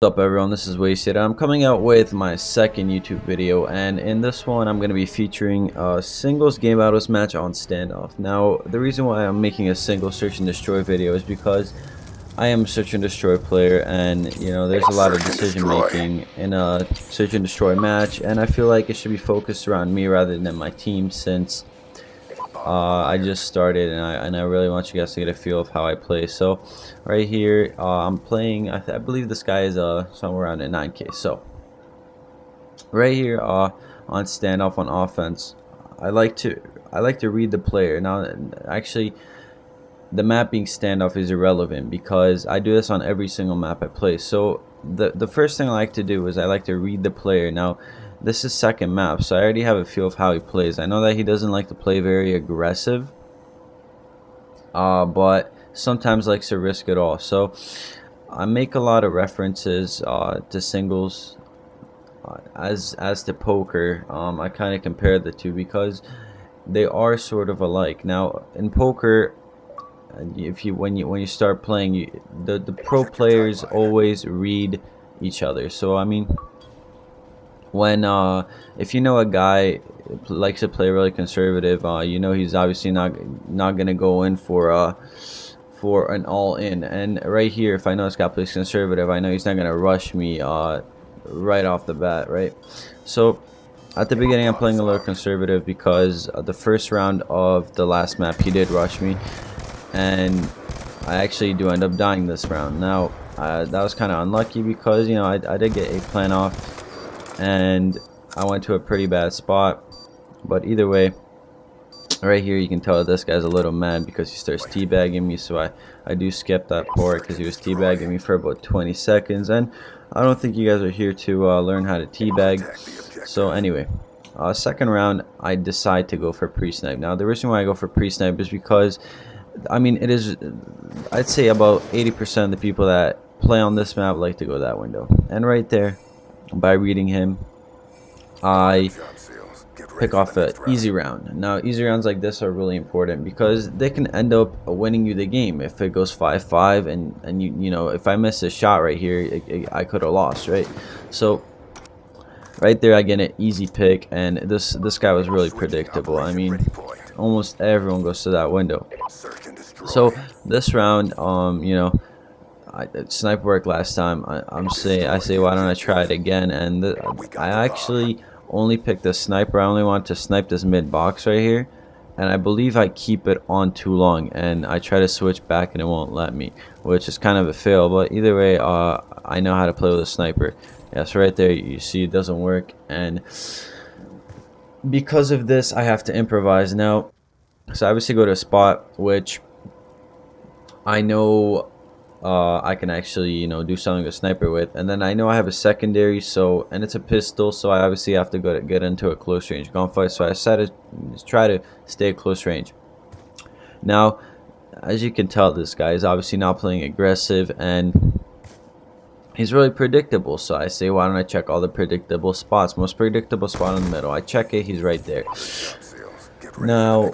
What's up everyone, this is Wasted. I'm coming out with my second YouTube video, and in this one I'm going to be featuring a singles game battles match on standoff. Now the reason why I'm making a single search and destroy video is because I am a search and destroy player, and you know there's a lot of decision making in a search and destroy match, and I feel like it should be focused around me rather than my team, since I just started and I really want you guys to get a feel of how I play. So right here I'm playing, I believe this guy is somewhere around at 9k. So right here on standoff on offense, I like to read the player. Now actually the map being standoff is irrelevant because I do this on every single map I play. So the first thing I like to do is I like to read the player. Now this is second map, so I already have a feel of how he plays. I know that he doesn't like to play very aggressive, but sometimes likes to risk it all. So I make a lot of references to singles as to poker. I kind of compare the two because they are sort of alike. Now in poker, when you start playing, the pro players always read each other. So I mean, when if you know a guy likes to play really conservative, you know he's obviously not gonna go in for an all-in. And right here, if I know this guy plays conservative, I know he's not gonna rush me right off the bat, right? So at the beginning I'm playing a little conservative because the first round of the last map he did rush me, and I actually do end up dying this round. Now that was kind of unlucky because, you know, I did get a plan off and I went to a pretty bad spot. But either way, right here you can tell this guy's a little mad because he starts teabagging me. So I do skip that part because he was teabagging me for about 20 seconds, and I don't think you guys are here to learn how to teabag. So anyway, second round I decide to go for pre-snipe. Now the reason why I go for pre-snipe is because, I mean, it is, I'd say about 80% of the people that play on this map like to go that window. And right there, by reading him, I pick off an easy round. Now easy rounds like this are really important because they can end up winning you the game. If it goes 5-5 and you know, if I miss a shot right here, I could have lost, right? So right there I get an easy pick, and this guy was really predictable. I mean, almost everyone goes to that window. So this round, you know, sniper worked last time. I say why don't I try it again? And I actually only picked the sniper. I only want to snipe this mid box right here, and I believe I keep it on too long, and I try to switch back and it won't let me, which is kind of a fail. But either way, I know how to play with a sniper. Yeah, so right there you see it doesn't work, and because of this I have to improvise now. So I obviously go to a spot which I know I can actually, you know, do something with sniper with, and then I know I have a secondary, so, and it's a pistol, so I obviously have to get into a close range gunfight. So I decided to try to stay at close range. Now as you can tell, this guy is obviously not playing aggressive and he's really predictable. So I say, why don't I check all the predictable spots? Most predictable spot in the middle, I check it, he's right there. Now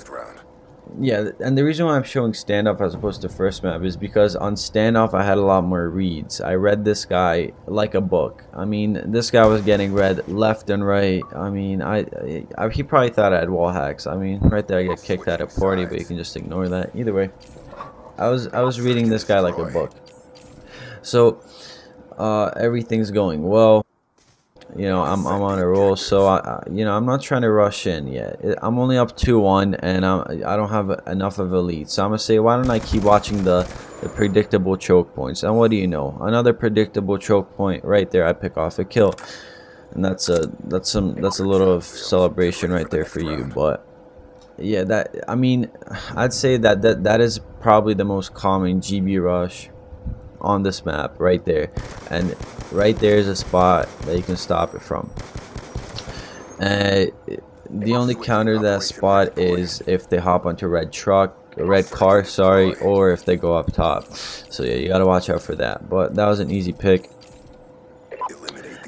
yeah, and the reason why I'm showing standoff as opposed to first map is because on standoff I had a lot more reads. I read this guy like a book. I mean, this guy was getting read left and right. I mean, he probably thought I had wall hacks. I mean, right there I get kicked out of party, but you can just ignore that. Either way, I was reading this guy like a book. So everything's going well. You know, I'm on a roll, so you know, I'm not trying to rush in yet. I'm only up 2-1, and I don't have enough of a lead. So I'm gonna say, why don't I keep watching the predictable choke points? And what do you know? Another predictable choke point right there. I pick off a kill, and that's a little of celebration right there for you. But yeah, I mean, I'd say that is probably the most common GB rush on this map right there, and right there is a spot that you can stop it from. The only counter to that spot is if they hop onto red car, sorry, or if they go up top. So yeah, you gotta watch out for that. But that was an easy pick,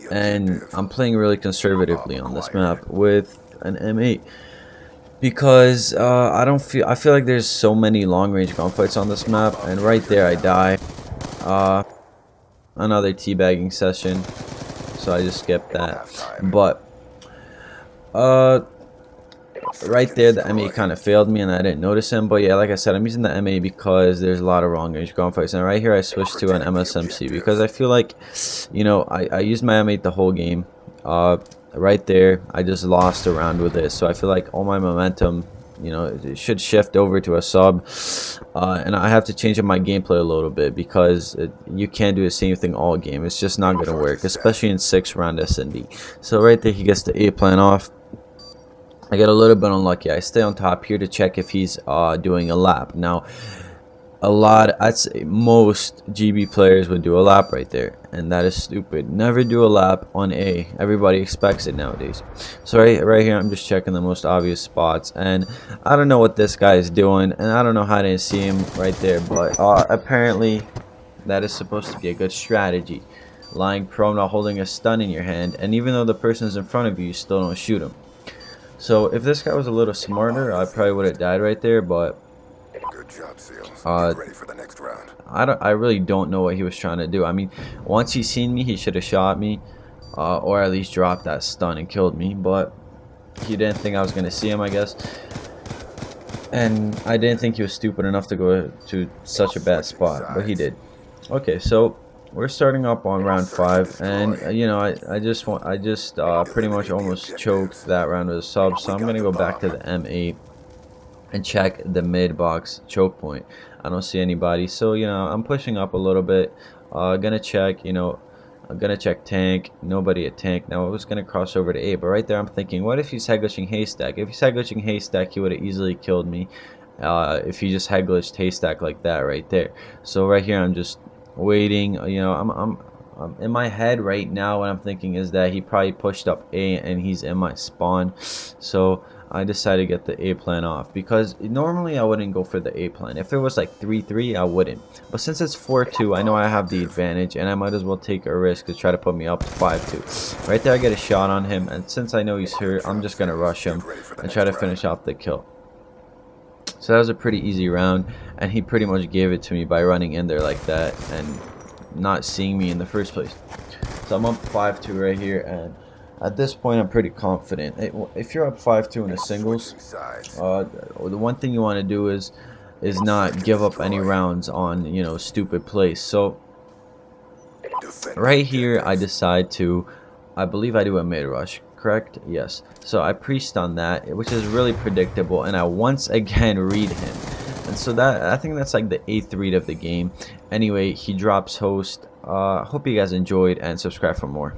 and I'm playing really conservatively on this map with an M8 because I feel like there's so many long range gunfights on this map, and right there I die. another teabagging session, so I just skipped that. But right there, the MA kind of failed me and I didn't notice him. But yeah, like I said, I'm using the MA because there's a lot of long range gunfights. And right here I switched to an MSMC because I feel like, you know, I used my M8 the whole game. Right there I just lost a round with it, so I feel like all my momentum, you know, it should shift over to a sub. And I have to change up my gameplay a little bit because you can't do the same thing all game. It's just not gonna work, especially in 6-round SnD. So right there he gets the A plan off. I get a little bit unlucky. I stay on top here to check if he's doing a lap. Now, I'd say most GB players would do a lap right there, and that is stupid. Never do a lap on A. Everybody expects it nowadays. So right here, I'm just checking the most obvious spots, and I don't know what this guy is doing, and I don't know how I didn't see him right there, but apparently that is supposed to be a good strategy. Lying prone while holding a stun in your hand, and even though the person's in front of you, you still don't shoot him. So if this guy was a little smarter, I probably would have died right there, but good job, Seals. Get ready for the next round. I really don't know what he was trying to do. I mean, once he seen me, he should have shot me, or at least dropped that stun and killed me, but he didn't think I was going to see him, I guess. And I didn't think he was stupid enough to go to such a bad spot, but he did. Okay, so we're starting up on round 5, and you know, I just pretty much almost choked that round with a sub, so I'm gonna go back to the M8 and check the mid box choke point. I don't see anybody, so you know, I'm pushing up a little bit. Gonna check, you know, I'm gonna check tank. Nobody at tank. Now I was gonna cross over to A, but right there I'm thinking, what if he's head glitching haystack? If he's head glitching haystack, he would have easily killed me. If he just head glitched haystack like that right there. So right here I'm just waiting. You know, I'm in my head right now, what I'm thinking is that he probably pushed up A and he's in my spawn. So I decided to get the A plan off, because normally I wouldn't go for the A plan. If it was like 3-3, I wouldn't, but since it's 4-2, I know I have the advantage and I might as well take a risk to try to put me up to 5-2. Right there I get a shot on him, and since I know he's hurt, I'm just gonna rush him and try to finish off the kill. So that was a pretty easy round, and he pretty much gave it to me by running in there like that and not seeing me in the first place. So I'm up 5-2 right here, and at this point I'm pretty confident. If you're up 5-2 in a singles, the one thing you want to do is not give up any rounds on, you know, stupid plays. So right here I decide to, I believe I do a mid rush, correct? Yes. So I pre-stun that, which is really predictable, and I once again read him. And so that, I think that's like the 8th read of the game. Anyway, he drops host. Hope you guys enjoyed, and subscribe for more.